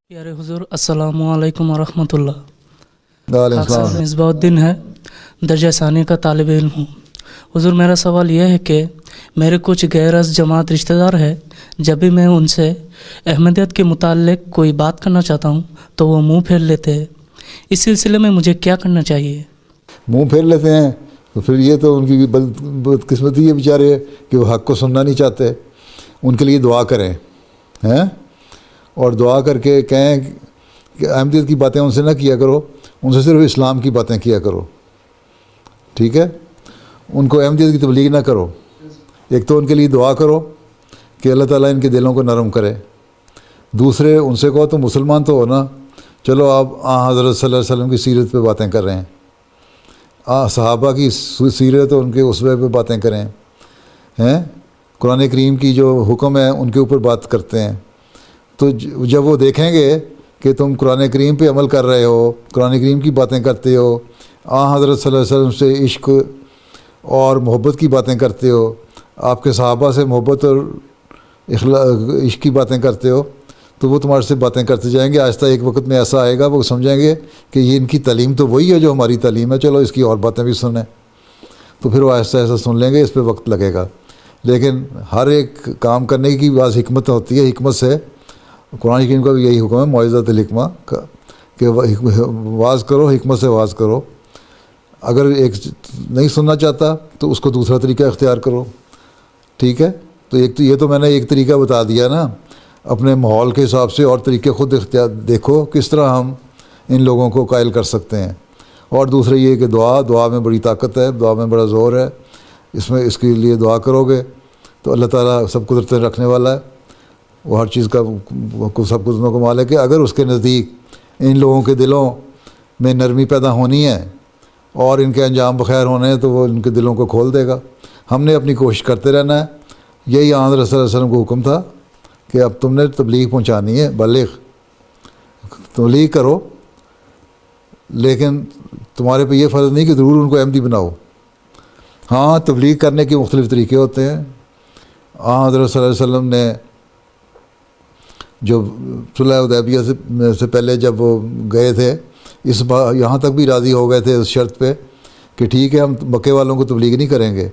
प्यारे हुजूर अस्सलामु अलैकुम वरहमतुल्लाह। वालेकुम खाकसार सलाम। मिसबाउद्दीन है, दर्जा सानी का तालिब इल्म हूँ। हुजूर मेरा सवाल यह है कि मेरे कुछ गैर जमात रिश्तेदार है, जब भी मैं उनसे अहमदियत के मुताल्लिक कोई बात करना चाहता हूँ तो वो मुंह फेर लेते हैं। इस सिलसिले में मुझे क्या करना चाहिए? मुंह फेर लेते हैं तो फिर ये तो उनकी बदकिस्मती है बेचारे कि वो हक़ को सुनना नहीं चाहते। उनके लिए दुआ करें हैं और दुआ करके कहें कि अहमदियत की बातें उनसे ना किया करो, उनसे सिर्फ इस्लाम की बातें किया करो। ठीक है, उनको अहमदियत की तबलीग ना करो। एक तो उनके लिए दुआ करो कि अल्लाह ताला इनके दिलों को नरम करे। दूसरे उनसे कहो तो मुसलमान तो हो ना, चलो आप हज़रत सल्लल्लाहु अलैहि वसल्लम की सीरत पे बातें कर रहे हैं, सहाबा की सीरत और उनके उसवे पे बातें करें हैं, कुरान करीम की जो हुक्म है उनके ऊपर बात करते हैं। तो जब वो देखेंगे कि तुम कुरान करीम पे अमल कर रहे हो, कुरान करीम की बातें करते हो, हज़रत सल्लल्लाहु अलैहि वसल्लम से इश्क और मोहब्बत की बातें करते हो, आपके सहाबा से मोहब्बत और इश्क की बातें करते हो, तो वो तुम्हारे से बातें करते जाएंगे। आहिस्ता एक वक्त में ऐसा आएगा वो समझेंगे कि ये इनकी तालीम तो वही है जो हमारी तालीम है, चलो इसकी और बातें भी सुनें। तो फिर वो आहिस्ता आहिस्ता सुन लेंगे। इस पर वक्त लगेगा, लेकिन हर एक काम करने की बात हिकमत होती है। हिकमत से कुरान करीम का भी यही हुक्म है, मौइज़तुल हिकमा का, कि वाज़ करो, हिकमत से वाज़ करो। अगर एक नहीं सुनना चाहता तो उसको दूसरा तरीका इख्तियार करो। ठीक है, तो एक तो ये तो मैंने एक तरीका बता दिया ना, अपने माहौल के हिसाब से और तरीके खुद इख्तियार देखो किस तरह हम इन लोगों को कायल कर सकते हैं। और दूसरा ये कि दुआ में बड़ी ताकत है, दुआ में बड़ा ज़ोर है। इसमें इसके लिए दुआ करोगे तो अल्लाह ताला सब कुदरतें रखने वाला है, वो हर चीज़ का सब कुदरतों को मालिक है। अगर उसके नज़दीक इन लोगों के दिलों में नरमी पैदा होनी है और इनके अंजाम बखैर होने हैं तो वो इनके दिलों को खोल देगा। हमने अपनी कोशिश करते रहना है। यही हज़रत सल्लल्लाहु अलैहि वसल्लम को हुक्म था कि अब तुमने तबलीग पहुँचानी है, बलिग तबलीग करो, लेकिन तुम्हारे पे ये फ़र्ज़ नहीं कि ज़रूर उनको अहमदी बनाओ। हाँ, तबलीग करने के मुख्तलिफ़ तरीके होते हैं। हज़रत सल्लल्लाहु अलैहि वसल्लम ने जो सुलह हुदैबिया से पहले जब वो गए थे, इस बार यहाँ तक भी राज़ी हो गए थे उस शर्त पे कि ठीक है हम मक्के वालों को तबलीग नहीं करेंगे,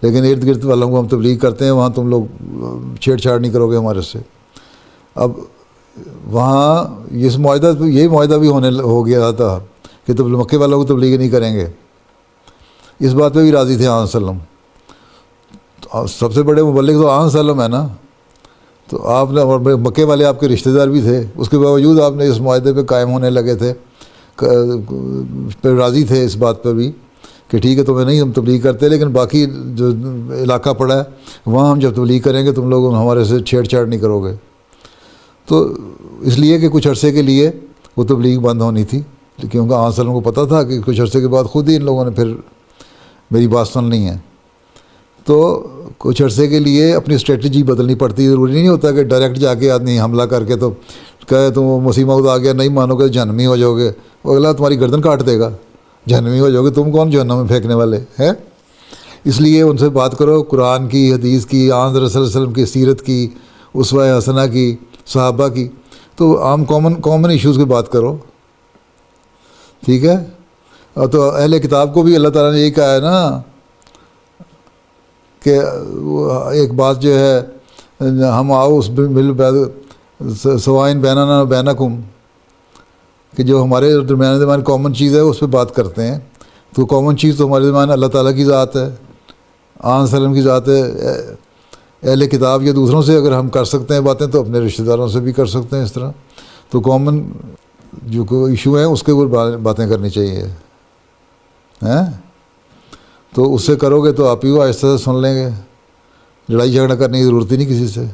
लेकिन इर्द गिर्द वालों को हम तबलीग करते हैं, वहाँ तुम लोग छेड़छाड़ नहीं करोगे हमारे से। अब वहाँ इस मुआहदा यही मुआहदा भी हो गया था कि तो मक्के वालों को तबलीग नहीं करेंगे। इस बात पे भी राज़ी थे आन सल्लम। सबसे बड़े मुबल्लिग तो आन सल्लम है ना, तो आपने, और मक्के वाले आपके रिश्तेदार भी थे, उसके बावजूद आपने इस मुआहदे पे कायम होने लगे थे, पर राज़ी थे इस बात पर भी कि ठीक है तुम्हें नहीं हम तबलीग करते, लेकिन बाकी जो इलाका पड़ा है वहाँ हम जब तबलीग करेंगे तुम लोग हमारे से छेड़छाड़ नहीं करोगे। तो इसलिए कि कुछ अरसे के लिए वो तबलीग बंद होनी थी, क्योंकि आन सल्लम को पता था कि कुछ अरसे के बाद ख़ुद ही इन लोगों ने फिर मेरी बात सुननी है। तो कुछ अरसे के लिए अपनी स्ट्रेटजी बदलनी पड़ती है। ज़रूरी नहीं होता कि डायरेक्ट जाके आदमी हमला करके तो कहे तुम मसीह मौद आ गया नहीं मानोगे जहन्नमी हो जाओगे, वो अगला तुम्हारी गर्दन काट देगा, जहन्नमी हो जाओगे, तुम कौन जहन्नम में फेंकने वाले हैं। इसलिए उनसे बात करो कुरान की, हदीस की, हज़रत सल्लल्लाहु अलैहि वसल्लम की सीरत की, उसवा हसना की, सहाबा की, तो आम कॉमन इश्यूज़ की बात करो। ठीक है, और तो अहले किताब को भी अल्लाह ताला ने यही कहा है ना कि एक बात जो है हम आओ उस मिल सवाइन बैनाना बैनकुम, कि जो हमारे दरमियान कॉमन चीज़ है उस पर बात करते हैं। तो कॉमन चीज़ तो हमारे दरमियान अल्लाह ताला की ज़ात है, आन सल्लम की ज़ात है। अहले किताब या दूसरों से अगर हम कर सकते हैं बातें तो अपने रिश्तेदारों से भी कर सकते हैं इस तरह। तो कॉमन जो कोई इशू है उसके ऊपर बातें करनी चाहिए हैं। तो उससे करोगे तो आप ही आहिस्ता से सुन लेंगे, लड़ाई झगड़ा करने की ज़रूरत ही नहीं किसी से।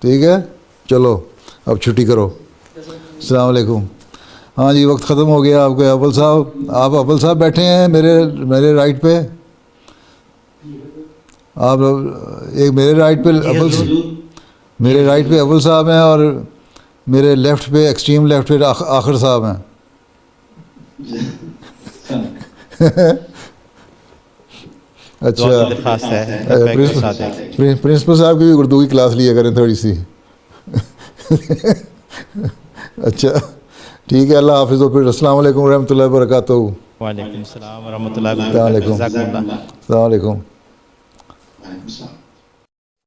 ठीक है, चलो अब छुट्टी करो। अस्सलाम वालेकुम। हाँ जी, वक्त ख़त्म हो गया। आपके अव्वल साहब, आप अव्वल साहब बैठे हैं मेरे राइट पे, आप एक मेरे राइट पे मेरे राइट पे अव्वल साहब हैं और मेरे लेफ़्ट पे, एक्सट्रीम लेफ़्ट पे आखिर साहब हैं। अच्छा, प्रिंसिपल साहब की भी उर्दू की क्लास लिया करें थोड़ी सी। اچھا ٹھیک ہے, اللہ حافظ. پھر السلام علیکم ورحمۃ اللہ وبرکاتہ. وعلیکم السلام ورحمۃ اللہ السلام علیکم. جزاکم اللہ. السلام علیکم. وعلیکم السلام.